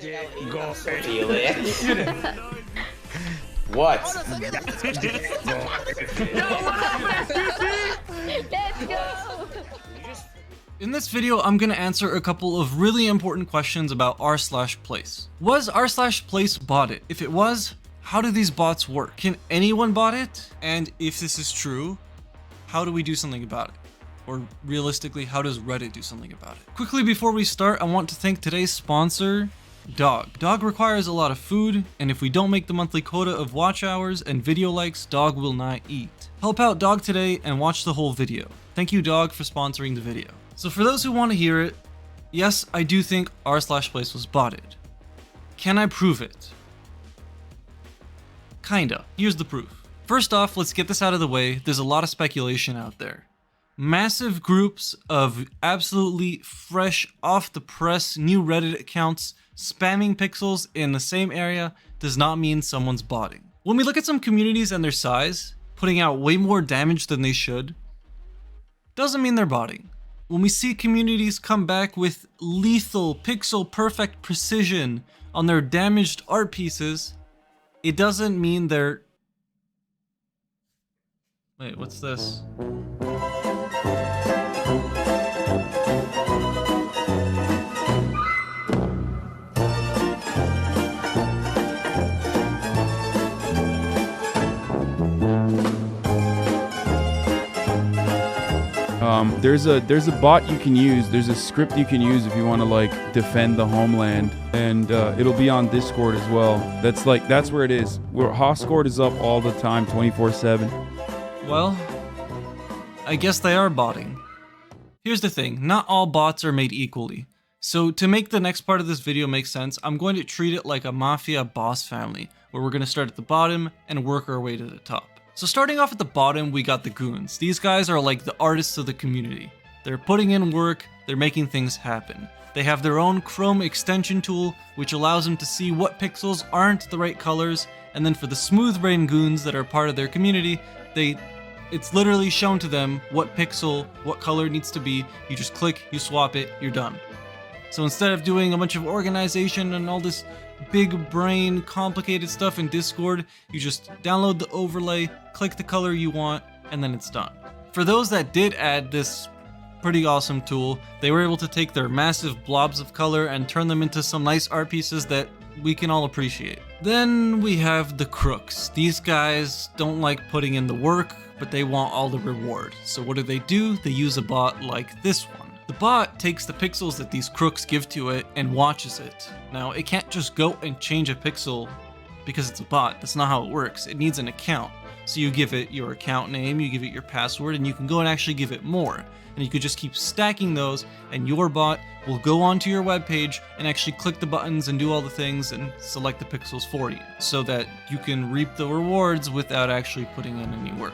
Go. Feel it. What? Let's go! In this video, I'm gonna answer a couple of really important questions about r/place. Was r/place botted? If it was, how do these bots work? Can anyone bot it? And if this is true, how do we do something about it? Or realistically, how does Reddit do something about it? Quickly before we start, I want to thank today's sponsor, Dog. Dog requires a lot of food, and if we don't make the monthly quota of watch hours and video likes, Dog will not eat. Help out Dog today and watch the whole video. Thank you, Dog, for sponsoring the video. So for those who want to hear it, yes, I do think r/place was botted. Can I prove it? Kinda. Here's the proof. First off, let's get this out of the way. There's a lot of speculation out there. Massive groups of absolutely fresh, off the press, new Reddit accounts spamming pixels in the same area does not mean someone's botting. When we look at some communities and their size, putting out way more damage than they should, doesn't mean they're botting. When we see communities come back with lethal, pixel perfect precision on their damaged art pieces, it doesn't mean they're... Wait, what's this? There's a bot you can use. There's a script you can use if you want to like defend the homeland, and it'll be on Discord as well. That's where it is. Where Hoscord is up all the time, 24/7. Well, I guess they are botting. Here's the thing, not all bots are made equally. So to make the next part of this video make sense, I'm going to treat it like a Mafia boss family, where we're going to start at the bottom and work our way to the top. So starting off at the bottom, we got the goons. These guys are like the artists of the community. They're putting in work, they're making things happen. They have their own Chrome extension tool, which allows them to see what pixels aren't the right colors, and then for the smooth brain goons that are part of their community, it's literally shown to them what pixel, what color it needs to be. You just click, you swap it, you're done. So instead of doing a bunch of organization and all this big brain complicated stuff in Discord, you just download the overlay, click the color you want, and then it's done. For those that did add this pretty awesome tool, they were able to take their massive blobs of color and turn them into some nice art pieces that we can all appreciate. Then we have the crooks. These guys don't like putting in the work, but they want all the reward. So what do? They use a bot like this one. The bot takes the pixels that these crooks give to it and watches it. Now, it can't just go and change a pixel because it's a bot. That's not how it works. It needs an account. So you give it your account name, you give it your password, and you can go and actually give it more. And you could just keep stacking those, and your bot will go onto your webpage and actually click the buttons and do all the things and select the pixels for you, so that you can reap the rewards without actually putting in any work.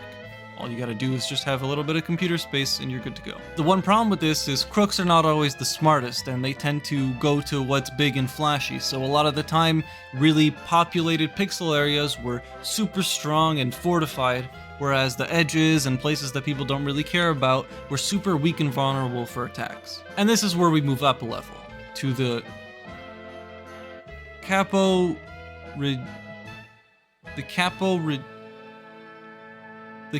All you gotta do is just have a little bit of computer space and you're good to go. The one problem with this is crooks are not always the smartest, and they tend to go to what's big and flashy. So a lot of the time, really populated pixel areas were super strong and fortified, whereas the edges and places that people don't really care about were super weak and vulnerable for attacks. And this is where we move up a level to the capo regime. I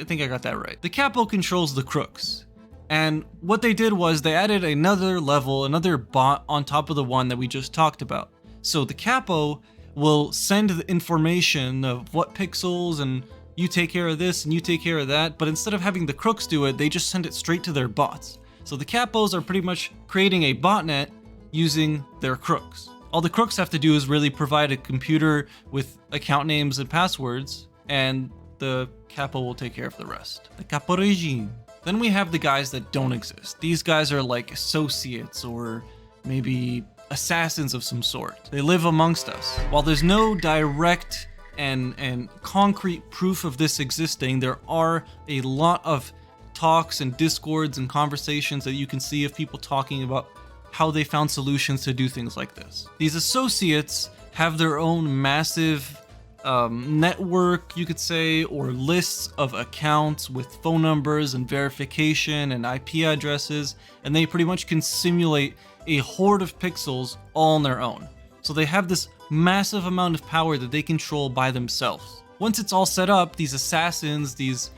think I got that right. The capo controls the crooks. And what they did was they added another level, another bot on top of the one that we just talked about. So the capo will send the information of what pixels and you take care of this and you take care of that, but instead of having the crooks do it, they just send it straight to their bots. So the capos are pretty much creating a botnet using their crooks. All the crooks have to do is really provide a computer with account names and passwords, and the capo will take care of the rest. The capo regime. Then we have the guys that don't exist. These guys are like associates or maybe assassins of some sort. They live amongst us. While there's no direct and concrete proof of this existing, there are a lot of talks and discords and conversations that you can see of people talking about how they found solutions to do things like this. These associates have their own massive network, you could say, or lists of accounts with phone numbers and verification and IP addresses, and they pretty much can simulate a horde of pixels all on their own. So they have this massive amount of power that they control by themselves. Once it's all set up, these assassins, these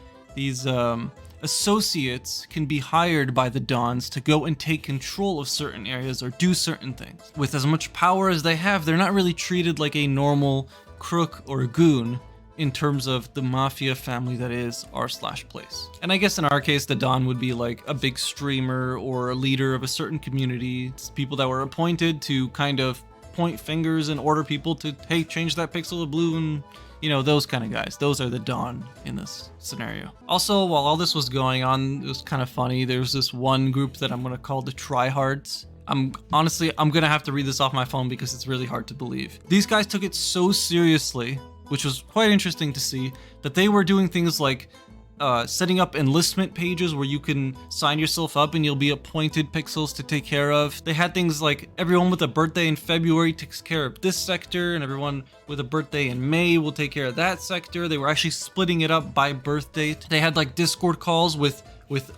associates can be hired by the Dons to go and take control of certain areas or do certain things. With as much power as they have, they're not really treated like a normal crook or goon in terms of the Mafia family that is r/place. And I guess in our case, the Don would be like a big streamer or a leader of a certain community. It's people that were appointed to kind of point fingers and order people to, hey, change that pixel to blue, and you know, those kind of guys. Those are the Don in this scenario. Also, while all this was going on, it was kind of funny. There's this one group that I'm going to call the Tryhards. I'm going to have to read this off my phone because it's really hard to believe. These guys took it so seriously, which was quite interesting to see, that they were doing things like setting up enlistment pages where you can sign yourself up and you'll be appointed pixels to take care of. They had things like everyone with a birthday in February takes care of this sector, and everyone with a birthday in May will take care of that sector. They were actually splitting it up by birth date. They had like Discord calls with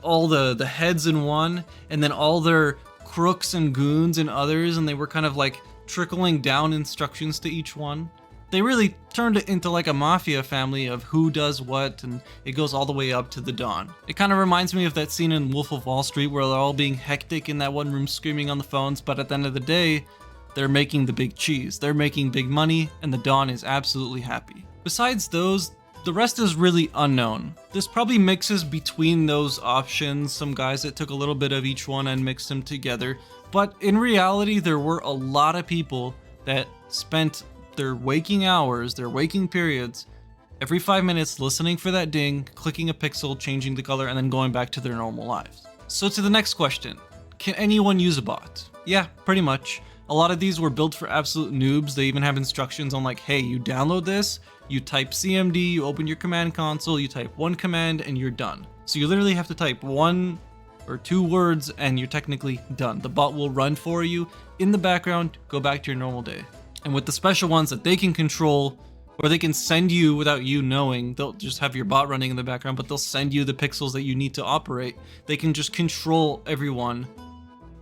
all the heads in one, and then all their crooks and goons and others, and they were kind of like trickling down instructions to each one. They really turned it into like a Mafia family of who does what, and it goes all the way up to the Don. It kind of reminds me of that scene in Wolf of Wall Street where they're all being hectic in that one room screaming on the phones, but at the end of the day, they're making the big cheese. They're making big money, and the Don is absolutely happy. Besides those, the rest is really unknown. This probably mixes between those options, some guys that took a little bit of each one and mixed them together, but in reality, there were a lot of people that spent their waking hours, their waking periods, every 5 minutes listening for that ding, clicking a pixel, changing the color, and then going back to their normal lives. So to the next question, can anyone use a bot? Yeah, pretty much. A lot of these were built for absolute noobs. They even have instructions on like, hey, you download this, you type CMD, you open your command console, you type one command, and you're done. So you literally have to type 1 or 2 words and you're technically done. The bot will run for you in the background, go back to your normal day. And with the special ones that they can control, or they can send you without you knowing, they'll just have your bot running in the background, but they'll send you the pixels that you need to operate. They can just control everyone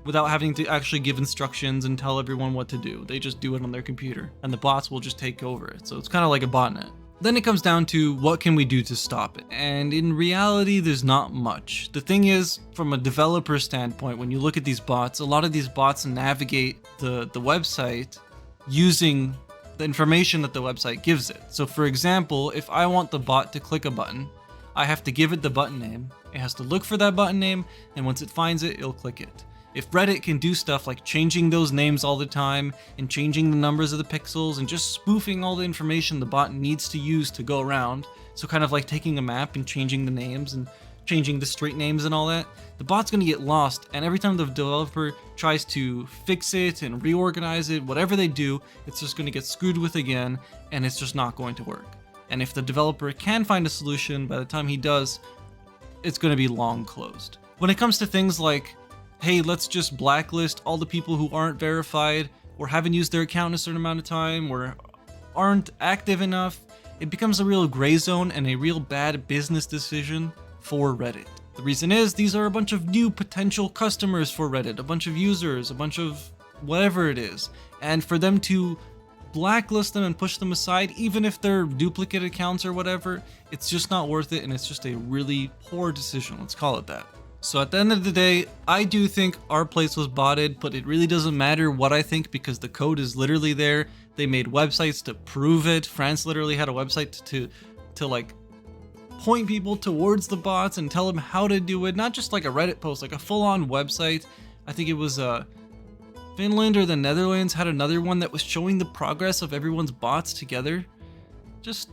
without having to actually give instructions and tell everyone what to do. They just do it on their computer, and the bots will just take over it. So it's kind of like a botnet. Then it comes down to what can we do to stop it? And in reality, there's not much. The thing is, from a developer standpoint, when you look at these bots, a lot of these bots navigate the website using the information that the website gives it. So for example, if I want the bot to click a button, I have to give it the button name. It has to look for that button name, and once it finds it, it'll click it. If Reddit can do stuff like changing those names all the time and changing the numbers of the pixels and just spoofing all the information the bot needs to use to go around, so kind of like taking a map and changing the names and changing the street names and all that, the bot's gonna get lost, and every time the developer tries to fix it and reorganize it, whatever they do, it's just gonna get screwed with again, and it's just not going to work. And if the developer can find a solution, by the time he does, it's gonna be long closed. When it comes to things like, hey, let's just blacklist all the people who aren't verified, or haven't used their account in a certain amount of time, or aren't active enough, it becomes a real gray zone and a real bad business decision for Reddit. The reason is, these are a bunch of new potential customers for Reddit, a bunch of users, a bunch of whatever it is. And for them to blacklist them and push them aside, even if they're duplicate accounts or whatever, it's just not worth it, and it's just a really poor decision, let's call it that. So at the end of the day, I do think our place was botted, but it really doesn't matter what I think because the code is literally there. They made websites to prove it. France literally had a website to like point people towards the bots and tell them how to do it, not just like a Reddit post, like a full-on website. I think it was Finland or the Netherlands had another one that was showing the progress of everyone's bots together. Just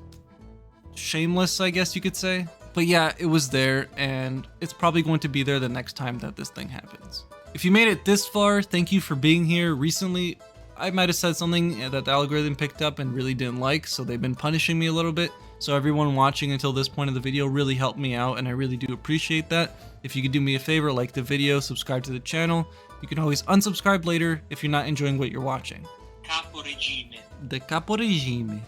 shameless, I guess you could say. But yeah, it was there, and it's probably going to be there the next time that this thing happens. If you made it this far, thank you for being here. Recently, I might have said something that the algorithm picked up and really didn't like, so they've been punishing me a little bit. So everyone watching until this point of the video really helped me out, and I really do appreciate that. If you could do me a favor, like the video, subscribe to the channel. You can always unsubscribe later if you're not enjoying what you're watching. Capo regime. The Capo Regime.